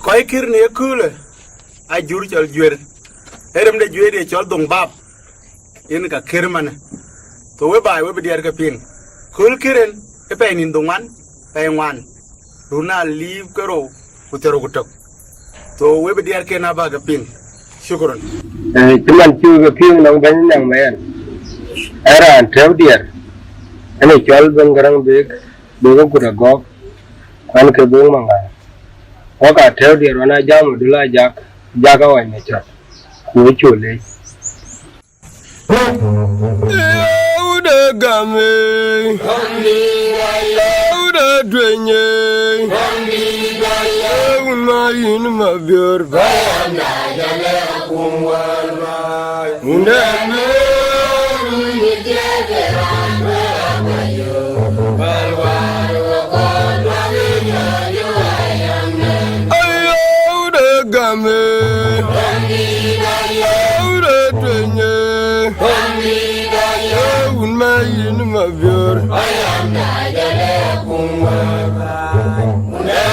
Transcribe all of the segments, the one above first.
Koi kir ne kule. A jur chol juer. Erem de juer de chol dong bab. In ka kirman. To we bai we bidiar ka ping. Kul kiren e pe nin dongan pe wan. Runa live karo utero gutok. To we bidiar ke na ba ka ping. Syukron. Cuman chu ka ping nang ban nang mayan. Era an trew diar. Ane chol bang garang bek bego kuda gok. Kan ke beng manga. Waka trew diar wana jam dula jak jaga wa ne cha. Ku chole. Udah game, udah duenya, main mabiar, ayo udah game. Main mabiar, ayam dah jadi kumar.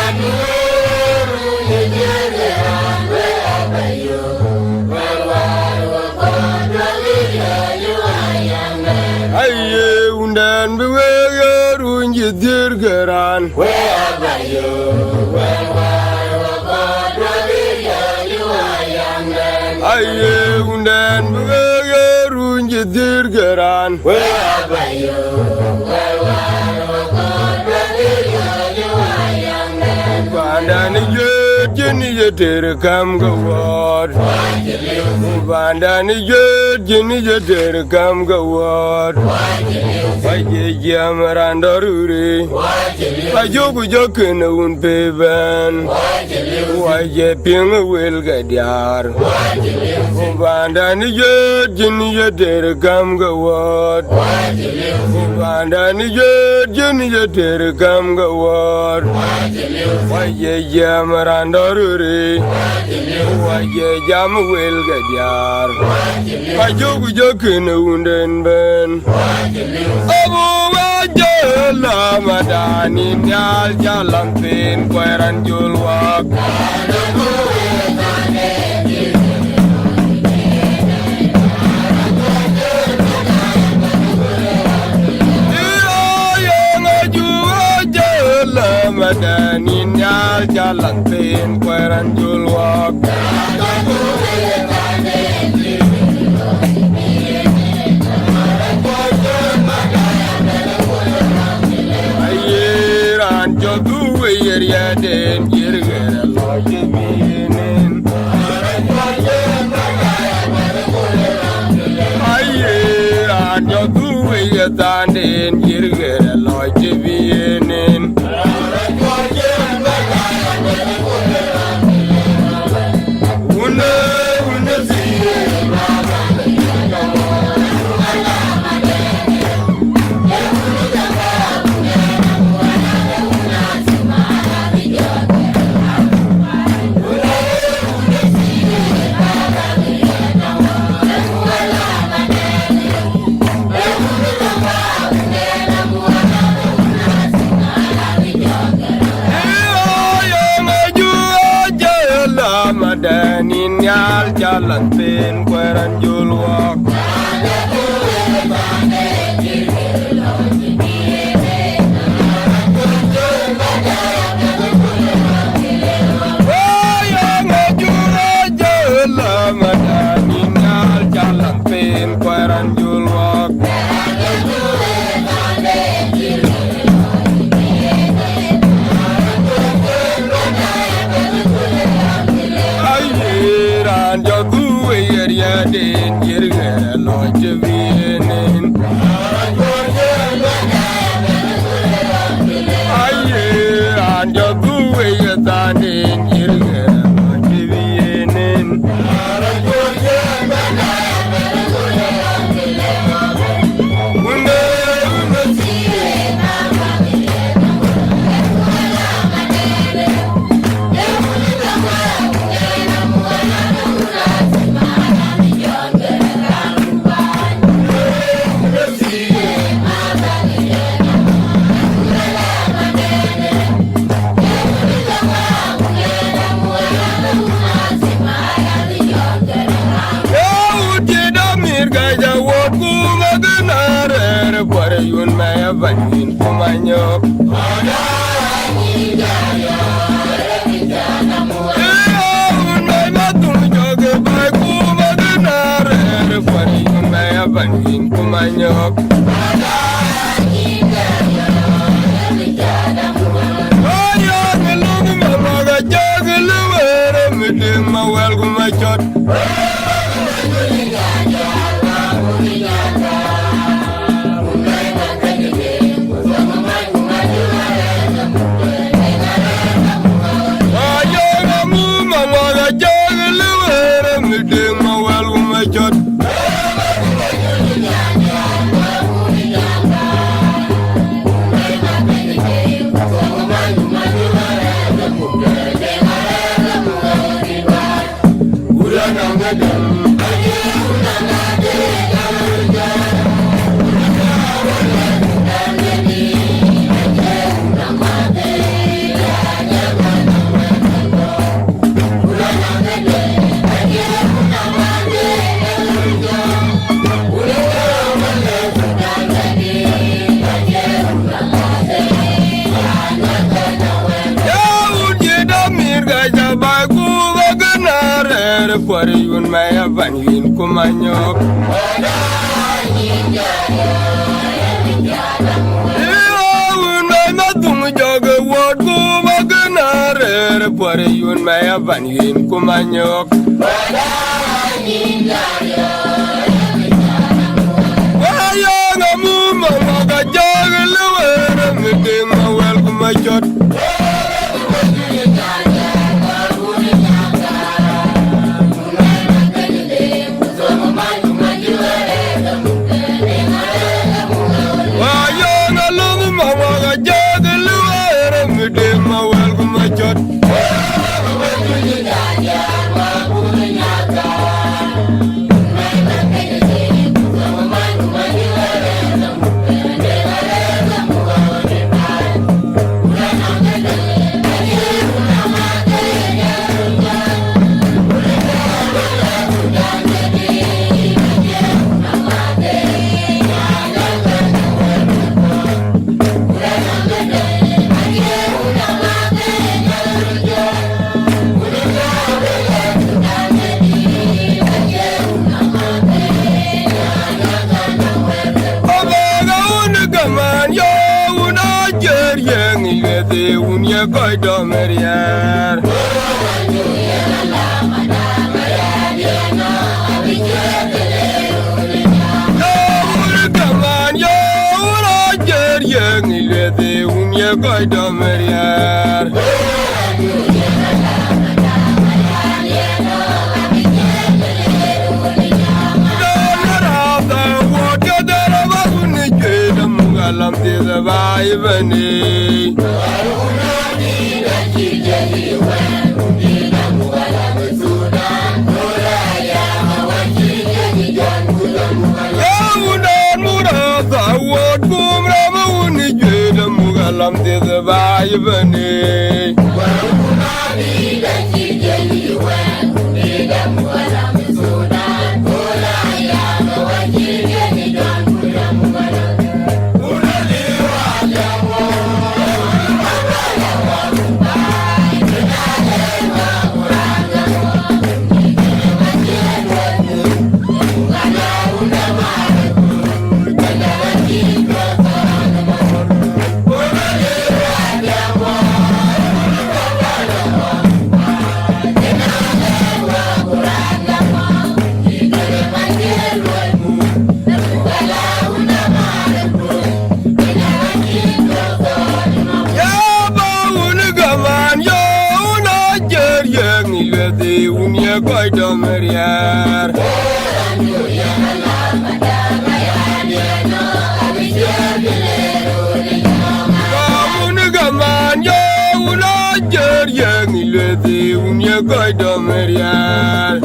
Mundur jadi abayu, baru kodok ayam. Aye undan bewaru jidir geran. Abayu, baru kodok ayam. Aye undan bewaru jidir geran. Bandani jeni jeter kam gawad. Bandani jeni jeter kam gawad. Baje jam randaruri. Bajogu jokena un peban. Baje ping wel gadiar. Bandani jeni jeter kam gawad. Bandani jeni jeter kam gawad. Baje jam randaruri. Baje jam wel gadiar. Bajogu jokena un ben. Abu wajah Ramadani nyal jalan pin kueran julwak. Ramadani nyal jalan pin kueran julwak. Den jirgera loje binen aye anjo duwe yatan den jirgera loje binen una siye Madanin nyal jalan pin kueran julwak. Oh yang ngajur aja lah madanin nyal jalan pin kueran julwak. Den jirgera maya banin kumanyok un may matung joge bay kuma dinare fari un maya banin kumanyok ayo ngelung mamaga joge luwere miding mawel kumachot Pari yun maya banin kumanyok un may matung joge wot kumaganare pari yun maya banin kumanyok ayo ngamu mamaga joge luwere miding mawel kumachot Koi domerier kaman yo ura jer yang ilete unye koi domerier Lam tiada bayi bani Lam tiada bayi bani Koi domerier Kamu gaman yo ulajer yang ilete unye koi domerier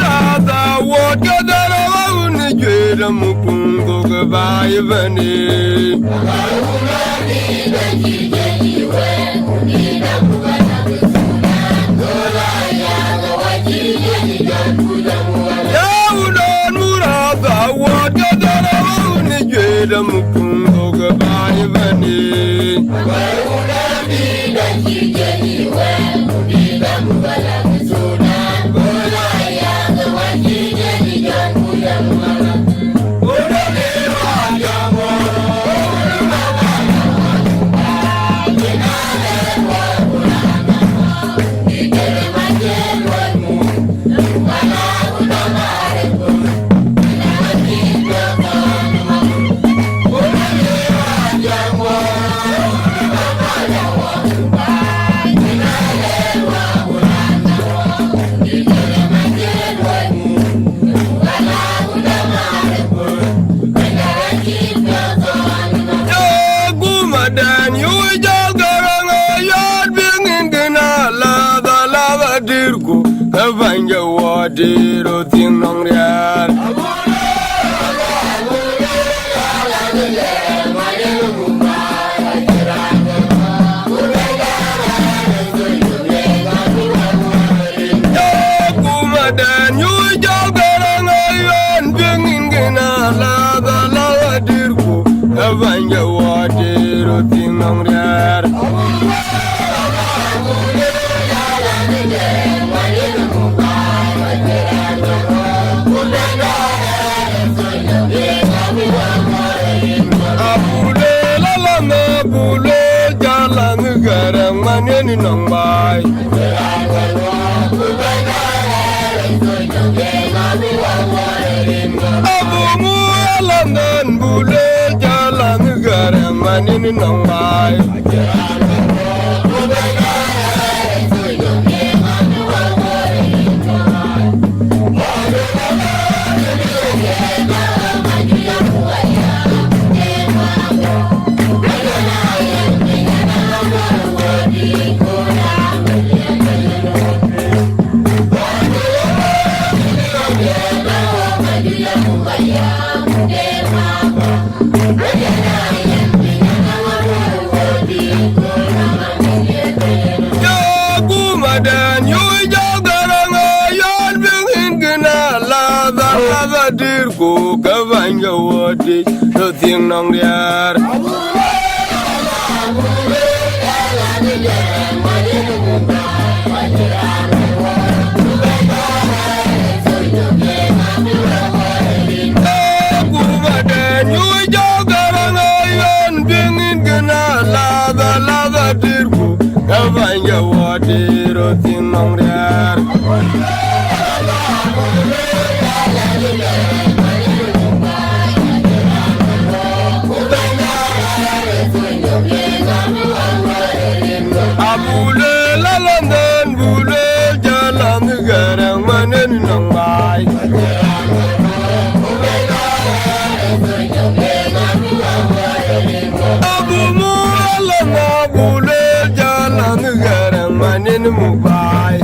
Nada wot kadara unye jeda mupungo kebayi bani Dola ya go wajiri da mukungo ga bai bani Vanja wadiro ting nong riar Kumadan yu jagarang ayon bingin gina lada lawa dirku Vanja wadiro ting nong riar Garang manen nong bai Abu mualam dan bule jalan garang manen nong bai Dirku kavanga wadi do ting nong diar Aku badan yu jagarang ayon bingin kena lada dirku kavanga wadi do ting nong diar Abule lalandan bule jalan garang manen nong bai Abu mualam bule jalan garang manen mubai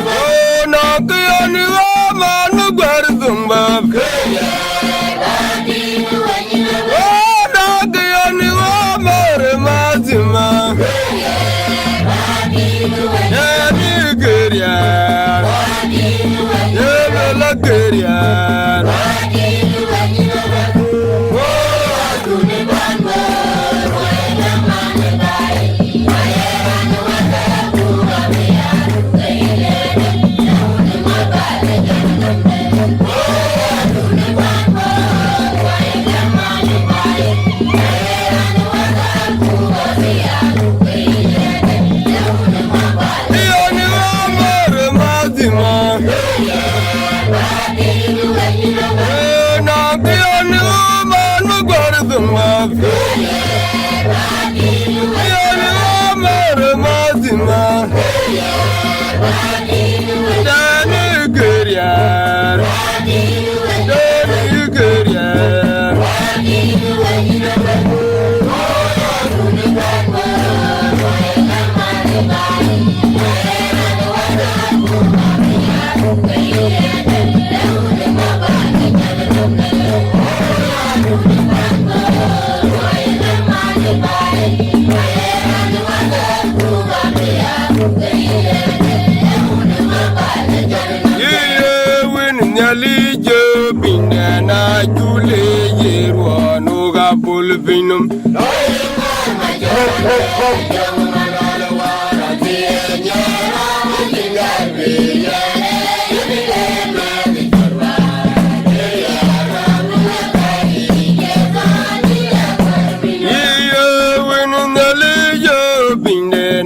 Oh, nak yang mana guardung bab. Oh, nak yang mana mazima. Jadi gerian, jadi gerian. Bye. Fatima Dani Guriar Dani Guriar Nyali jobina na jule yerwa noga pulvinum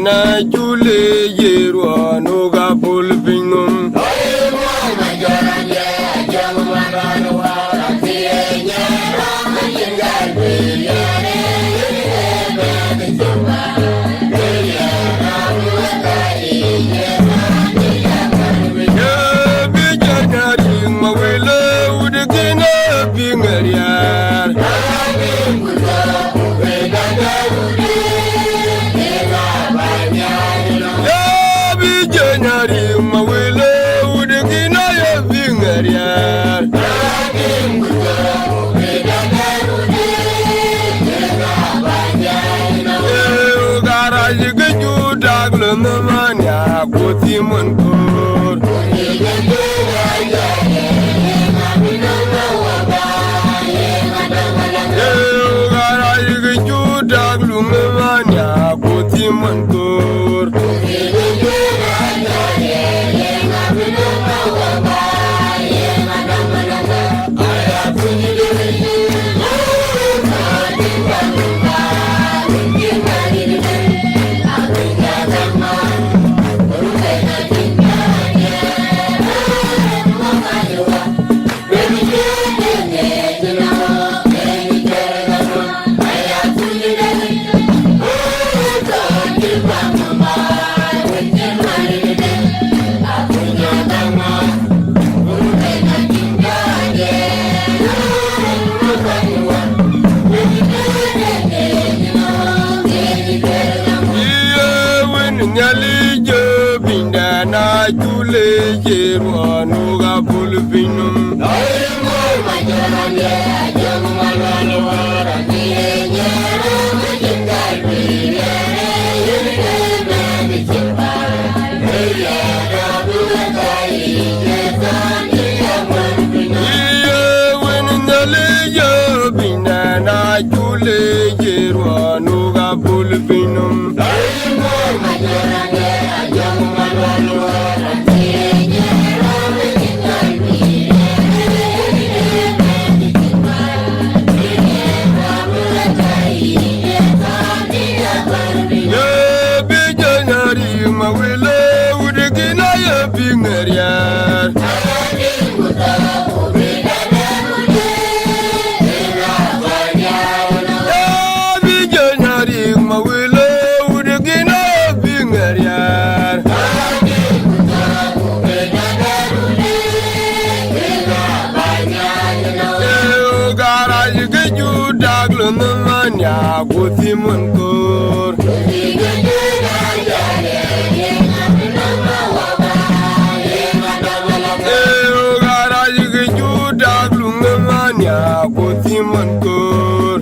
na jule yerwa noga pulvinum Namanya kuti munkur Garai kejudak lu namanya kuti munkur Nyali jobina na jule yerwa noga pulvinum Nyali jobina na jule yerwa noga pulvinum namanya kuti munkur Garai kejudak lu namanya kuti munkur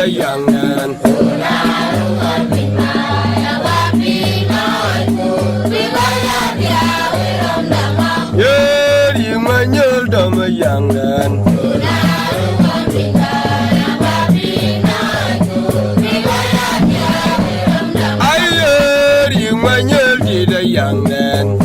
young man. Yeah, you man, you're dumb, a young man. I heard you man, you did a young man.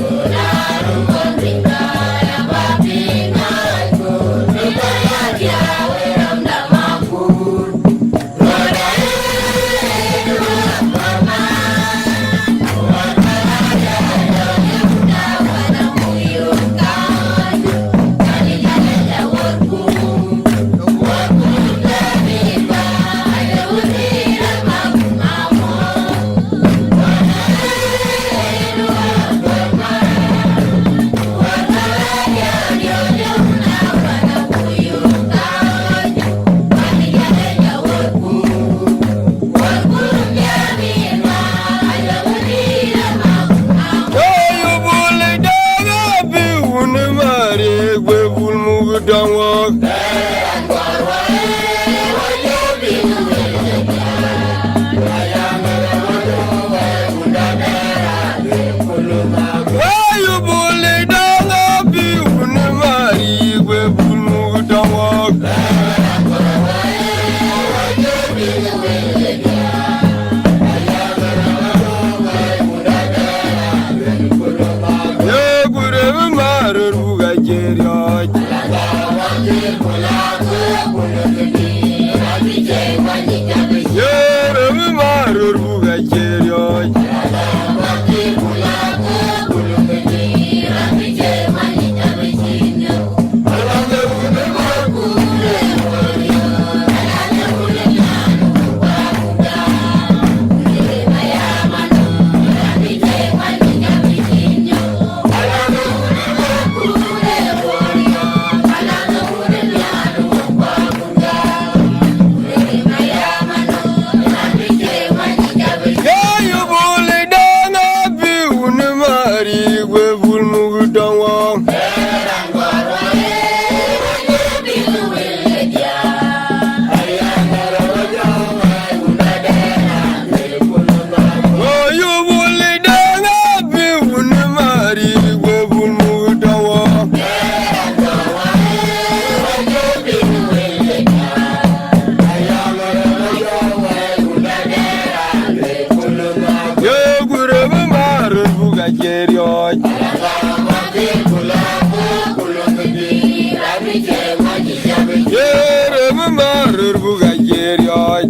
Don't walk. Why you bully down up you marry where bull don't walk? Yeah, good ever matter who I get your. Yeah, I'm married who I get your.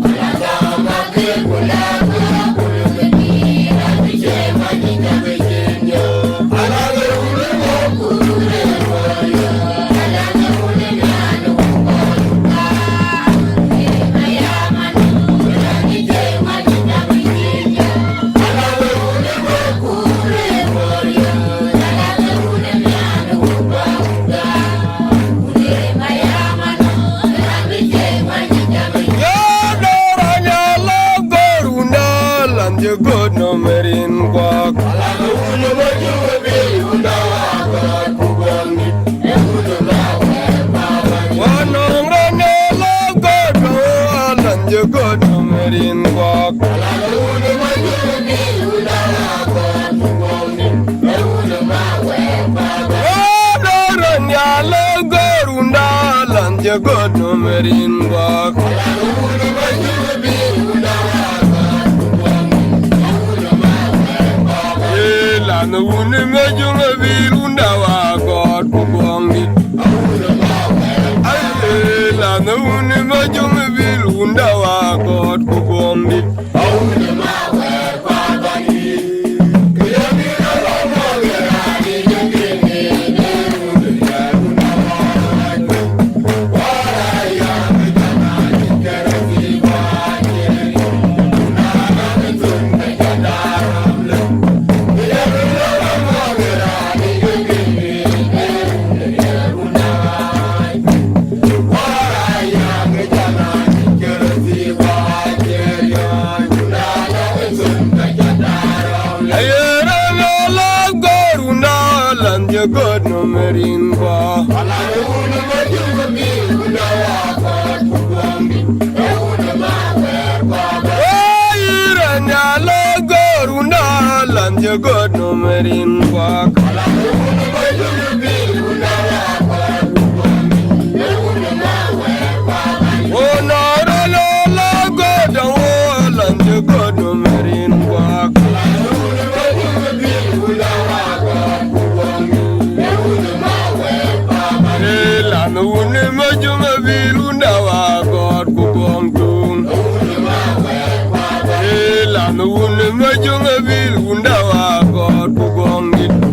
You got no marine walk. La wuni mejunga virunda wa God kugongi. La wuni mejunga virunda wa God kugongi. You got no marine bar. You lanje god no merin kwak onara la god o lanje god no merin kwak lanu ne majuma bilunda wa god kubong tung lanu ne majuma bilunda wa god kubong it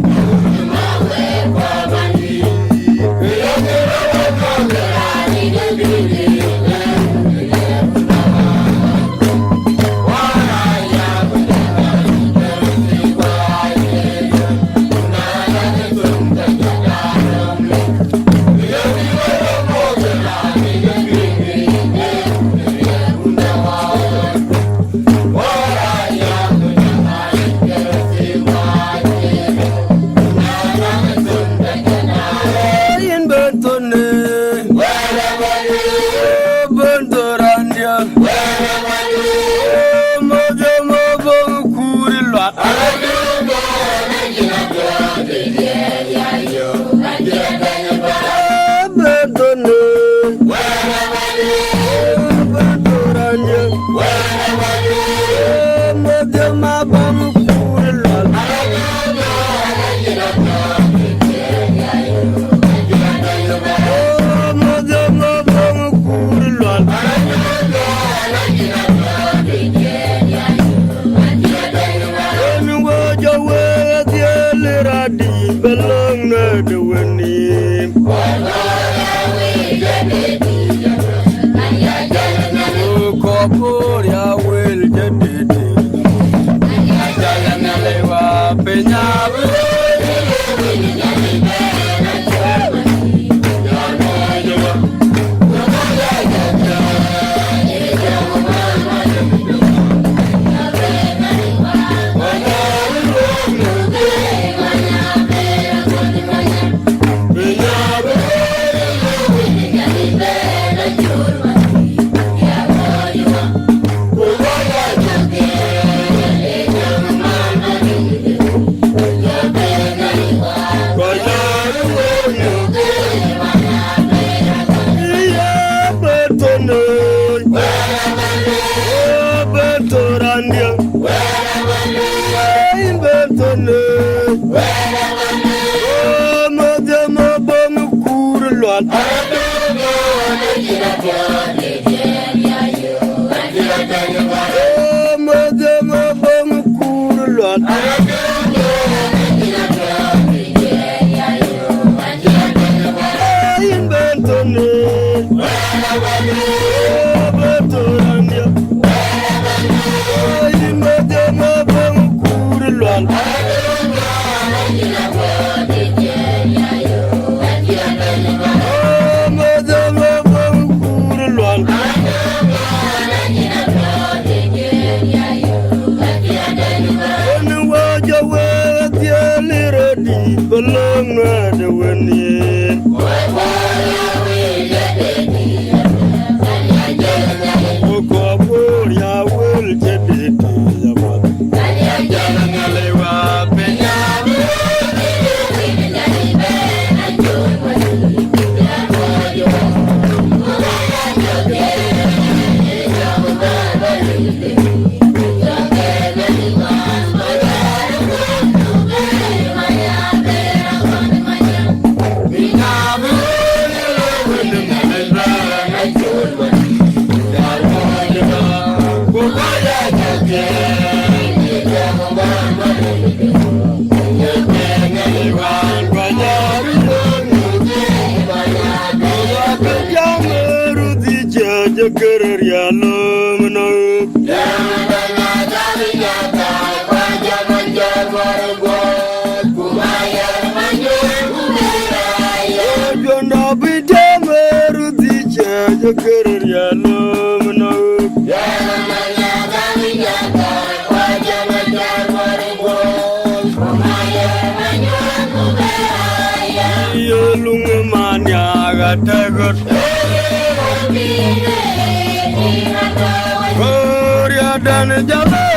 dan jalan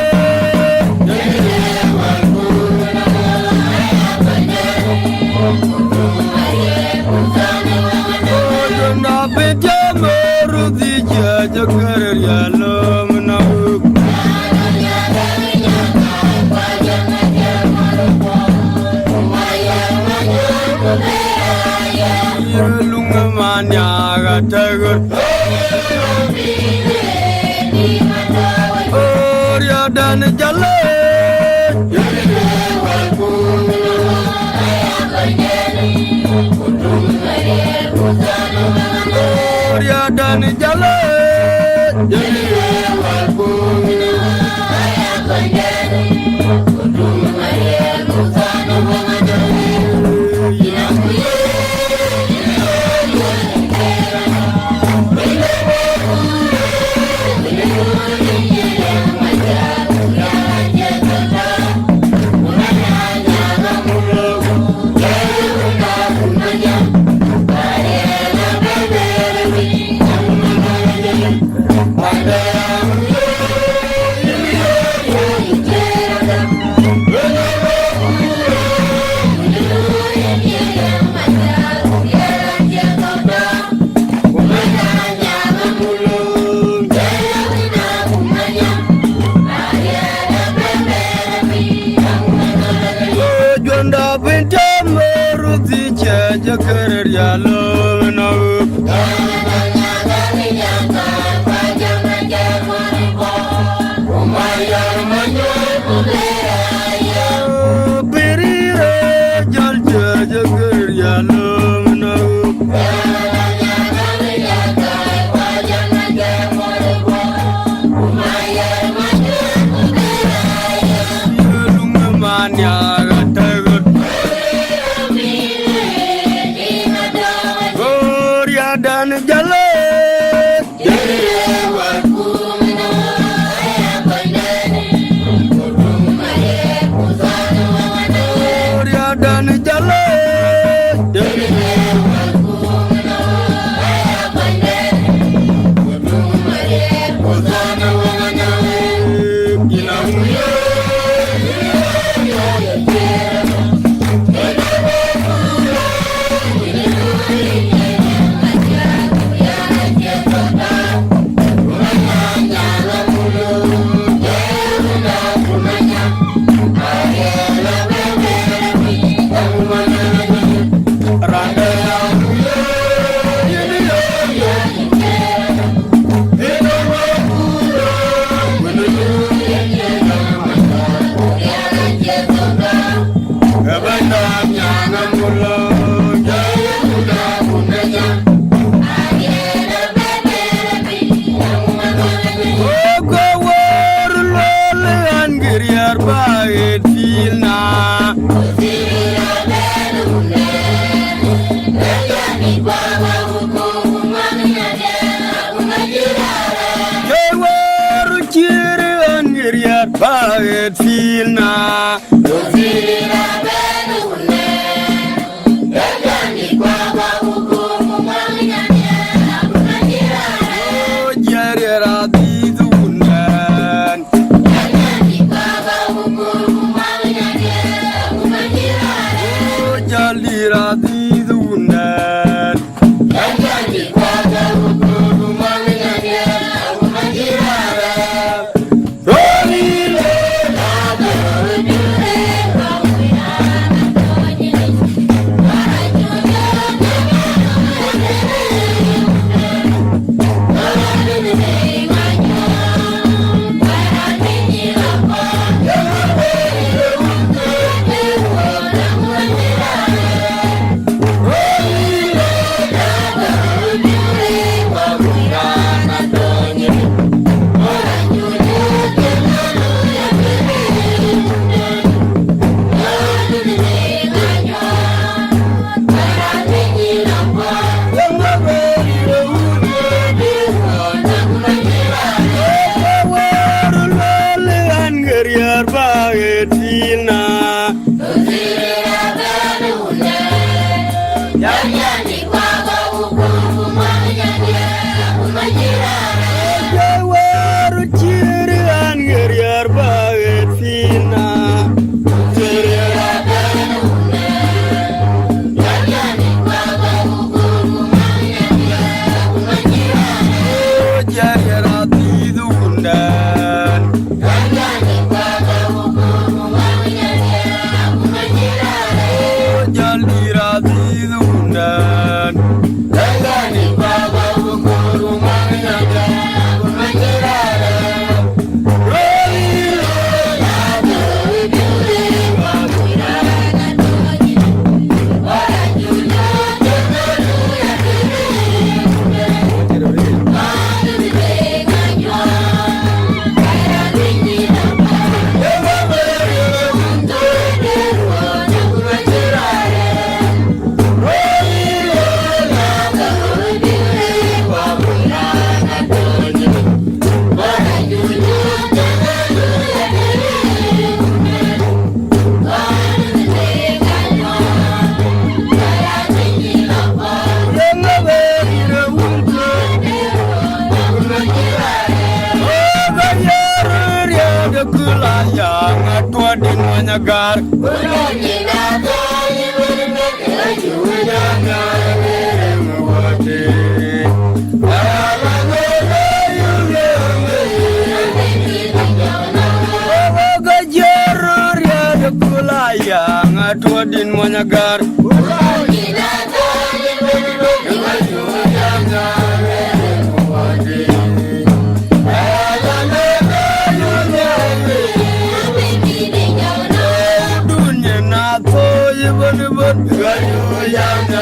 tagur Oria dan jale Oria dan jale Jaker ya lo na Birira jal jaker ya lo na dan jale dan jale Baget filna dozira benune dagani baba hukumu manganya abunajira jare radidunan dagani baba hukumu manganya abunajira jali radidunan dagani baba hukumu manganya abunajira Roni le na din manyagar yang atua din manyagar dunia nato ibon gayu yang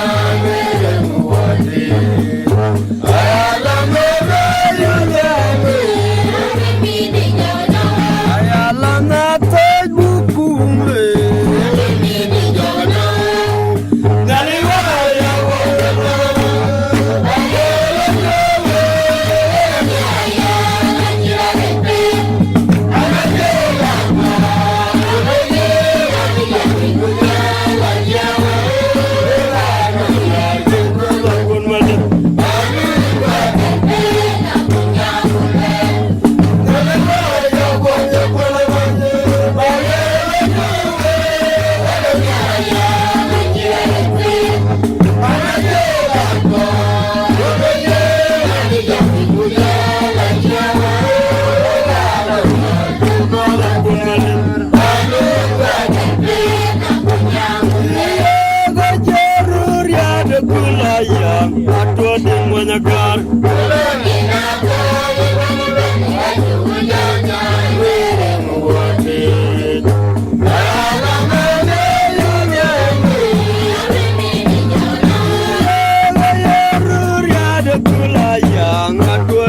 atua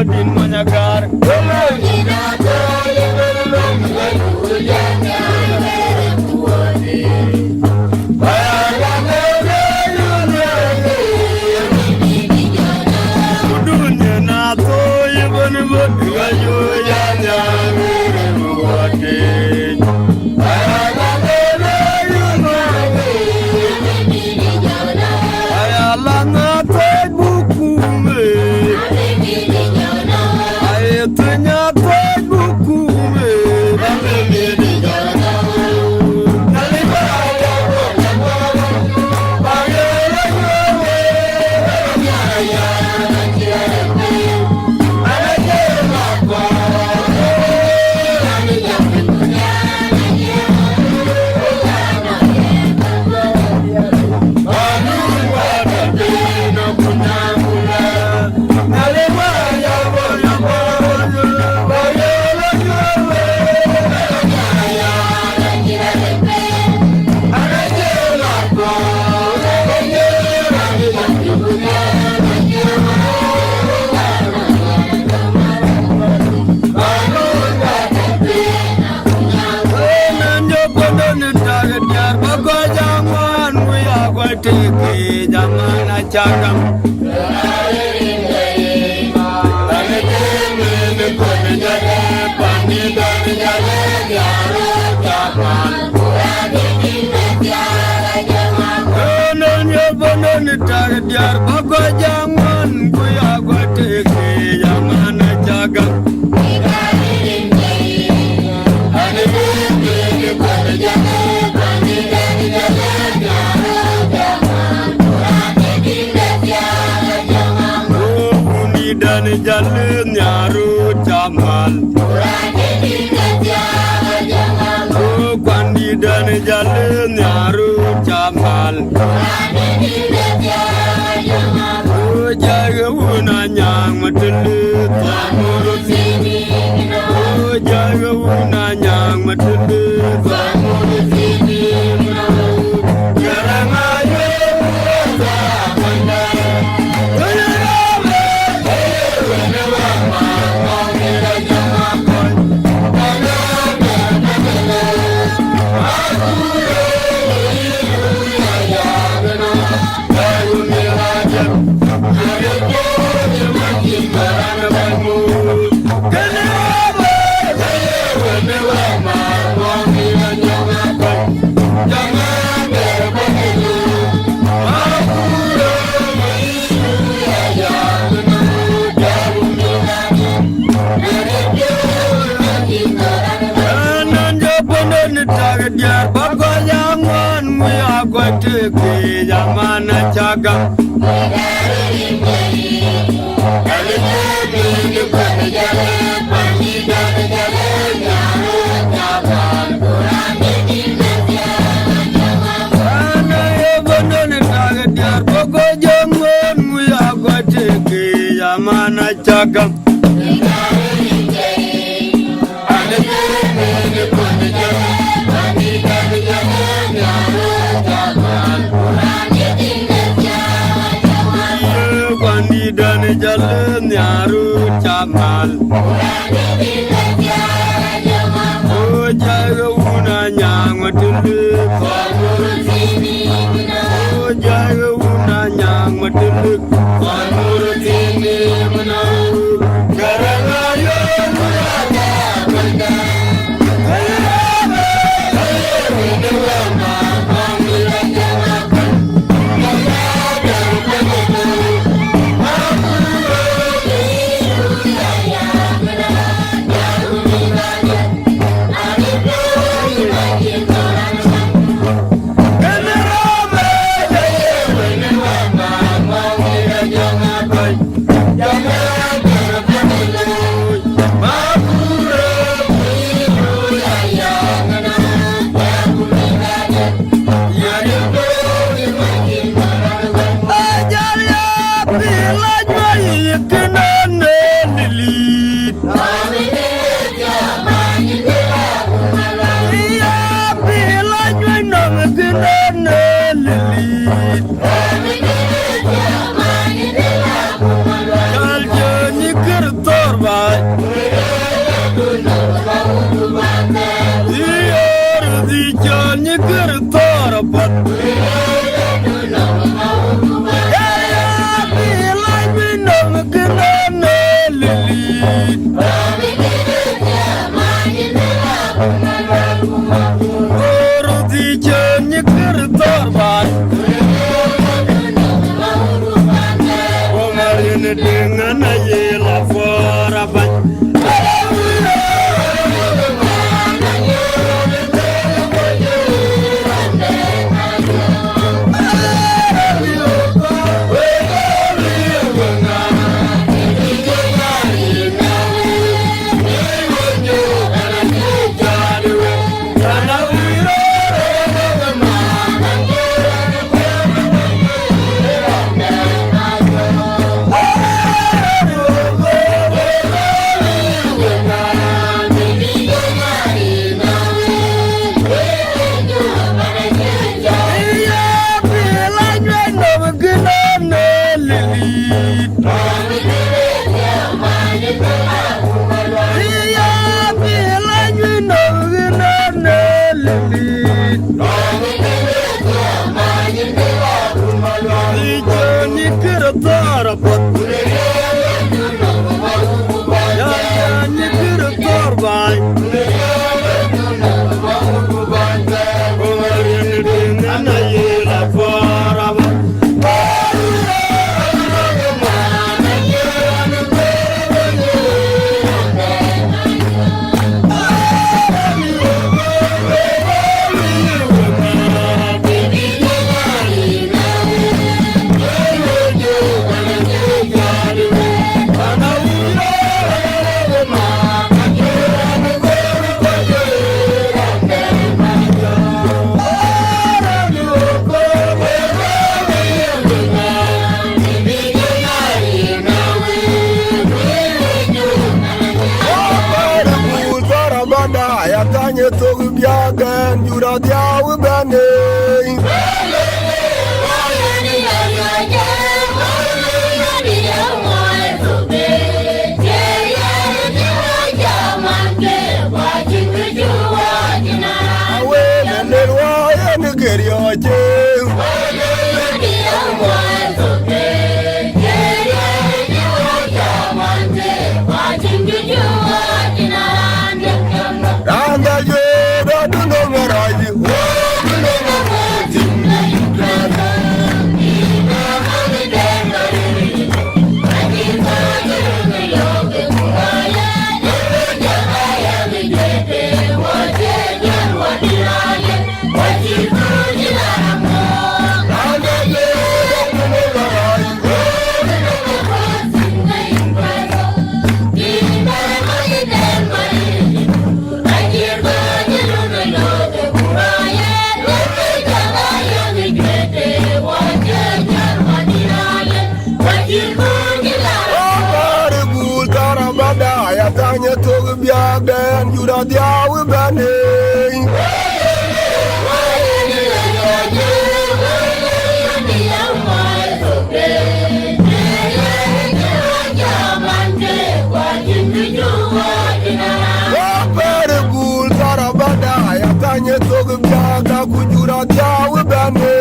din manyagar tiki jangan cakap Diar bago jangan kuya gua tiki jangan cakap dan jalan nyaru jamal Kwandi dan jalan nyaru jamal jaga unanyang medelut jaga unanyang medelut jarang ayo dear Baba young one, we are going to be Yamana Chaga. Mana cakap Bandi dan jalan nyaru camal Oh jaga unanya ngatulu Oh jaga unanya ngatulu dengan ayela forabat Yeah. dia we bane Tanya toge biaga kujura jawe bane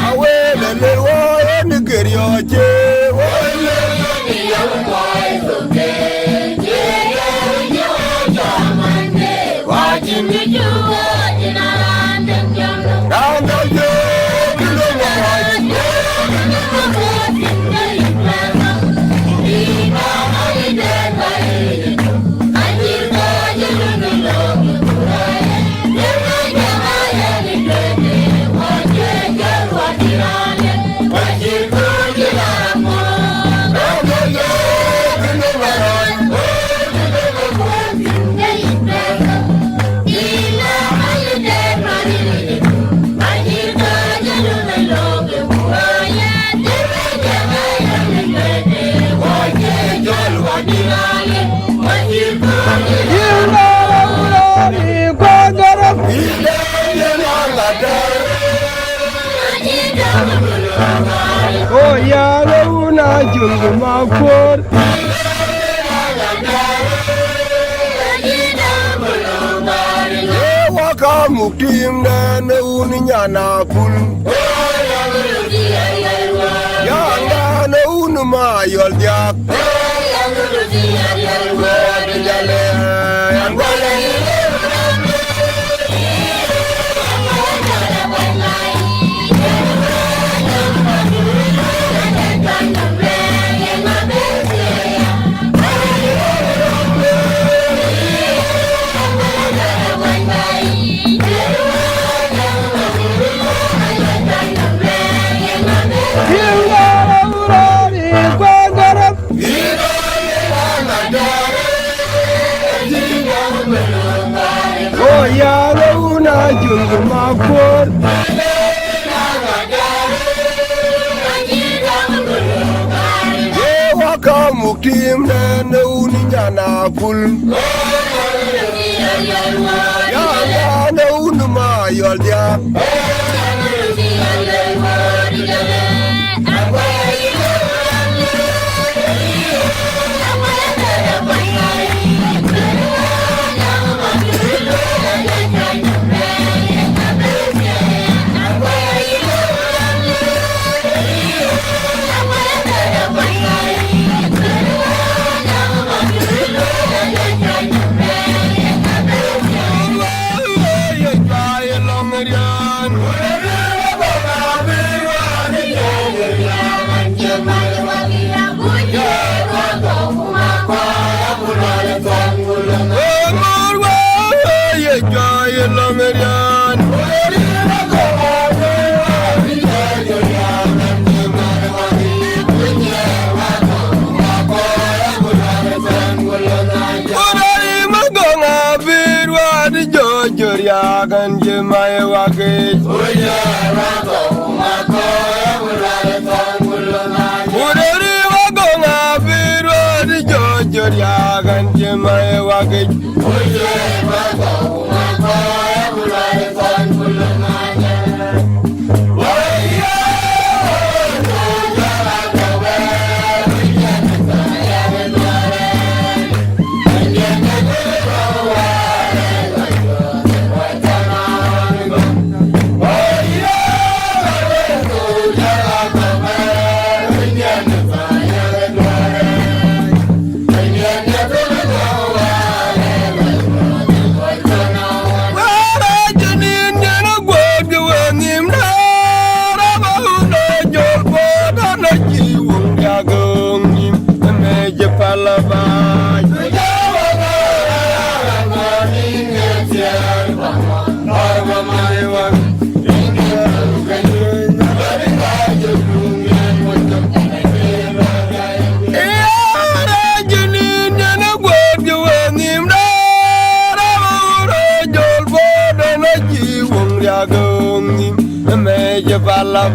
Awele le woye nigeria je Oh ya launa jungu makor Waka muktim na uninyana pul Ya na unu mayol jak Oh ya launa jungu makor Waka muktim na uninyana pul Ya na unu mayol jak Kan jemai wakit Udari wagong abiru di jojor ya kan jemai wakit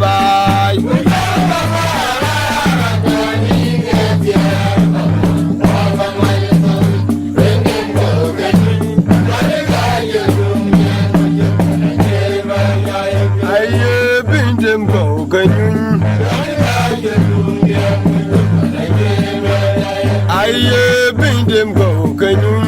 balabai. Aye, bindem go kanyun. Aye, bindem go kanyun.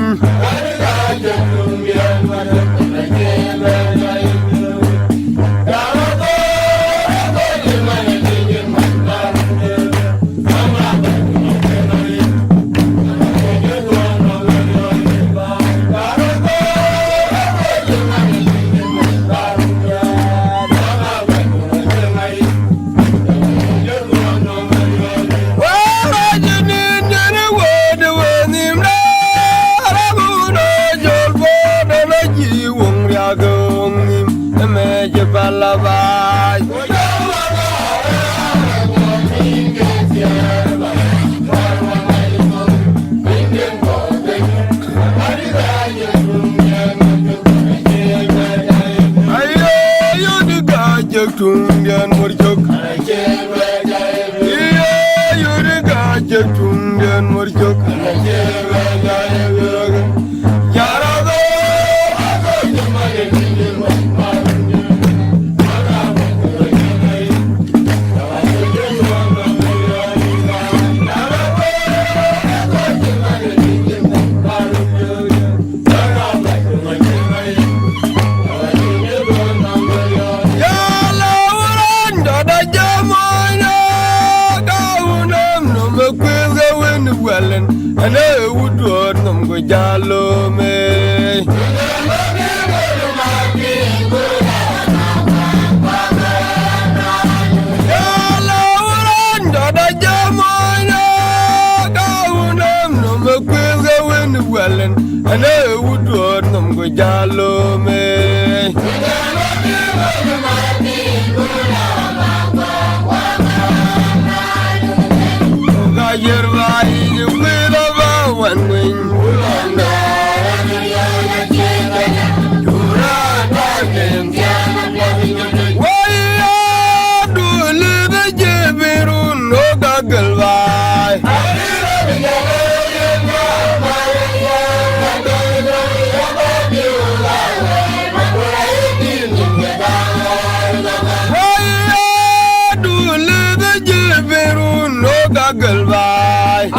Tundian morjok, iya yuri gajah tundian morjok, jarado, and I would want them go jalo me. And I would want them go jalo me. You're right, you will have one wing. Why do you live a jibirun? No gaggle, why? Why do you live a jibirun? No gaggle, why?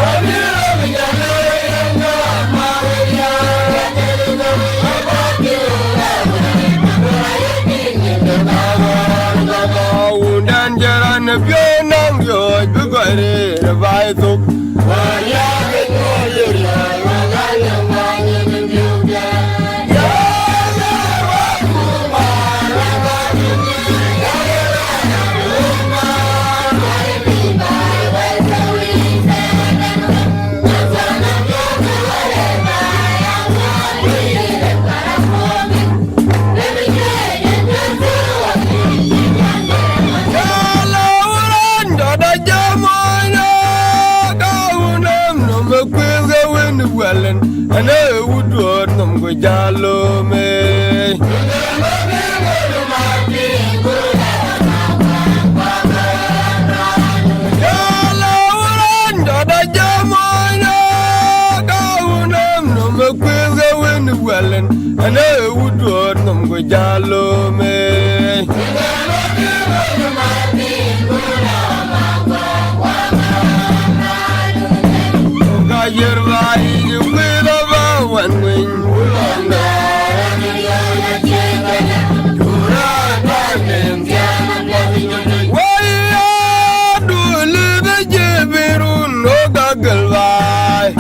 And I would want them go jalo me. And I would want them go jalo me. You're right, you will have one wing. Why do you live a jibirun? No gaggle, why?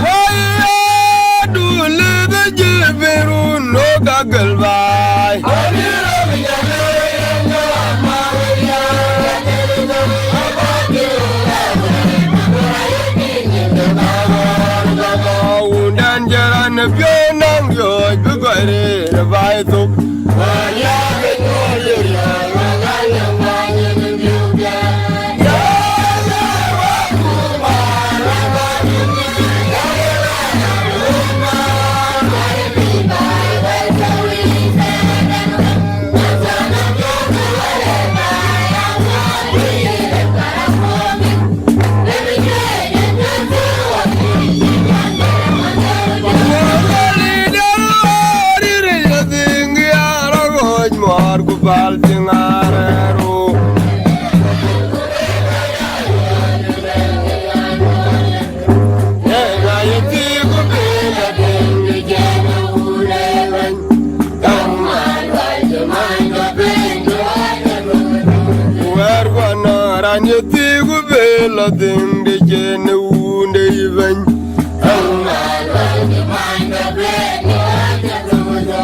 Why do you live a jibirun? No gaggle, why? Dan jalan pianang yo bugare vai tuk. la ding de chen unde even.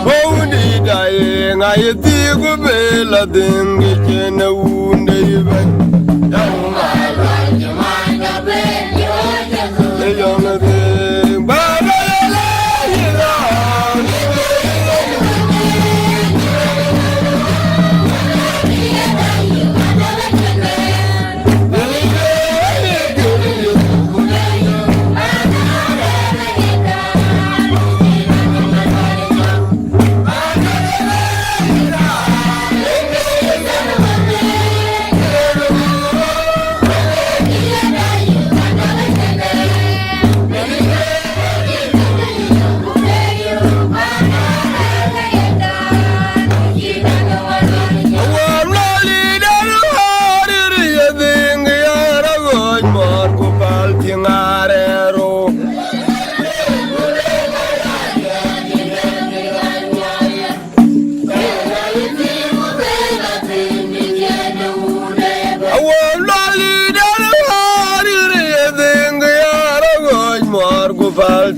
Boundi dying, I think of Bella ding de chen unde even. The young thing, but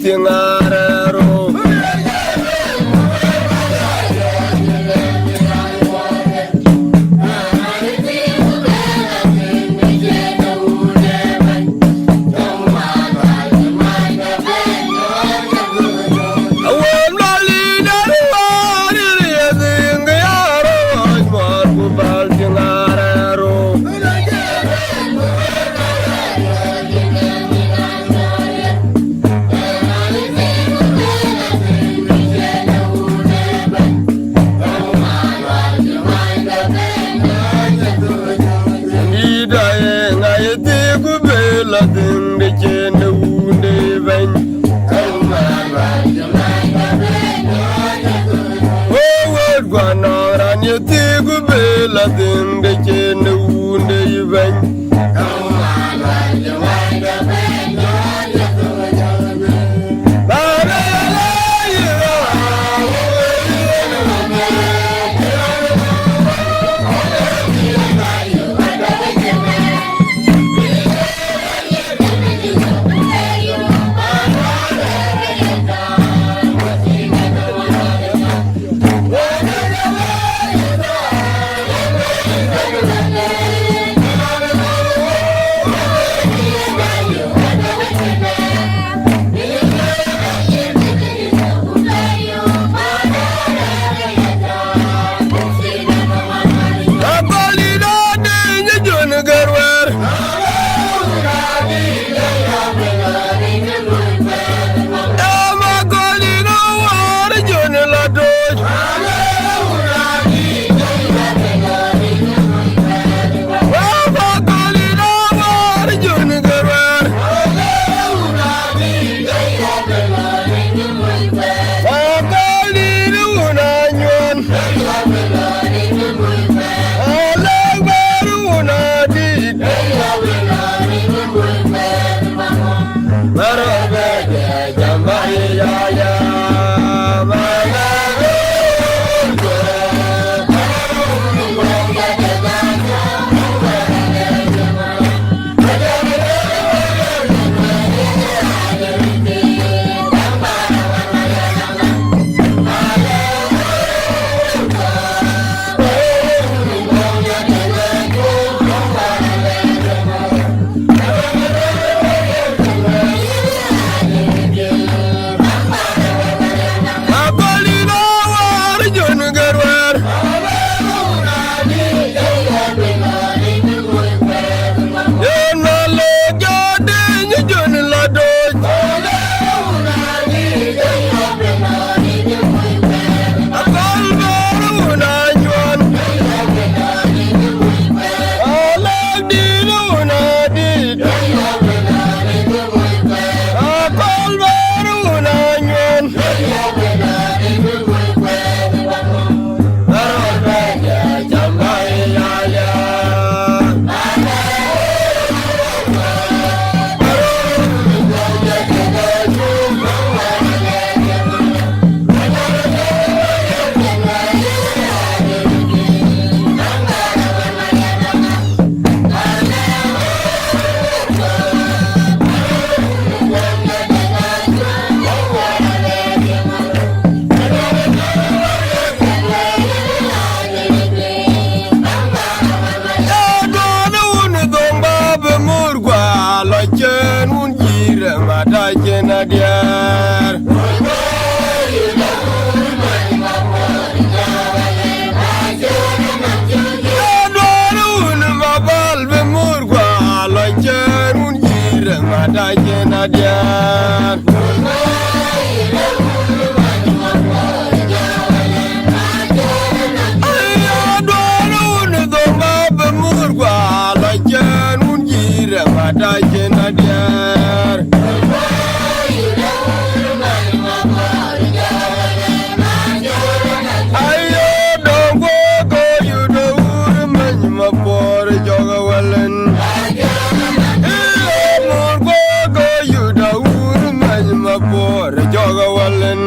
Tingarero la ding de chen unde even. la por joga walen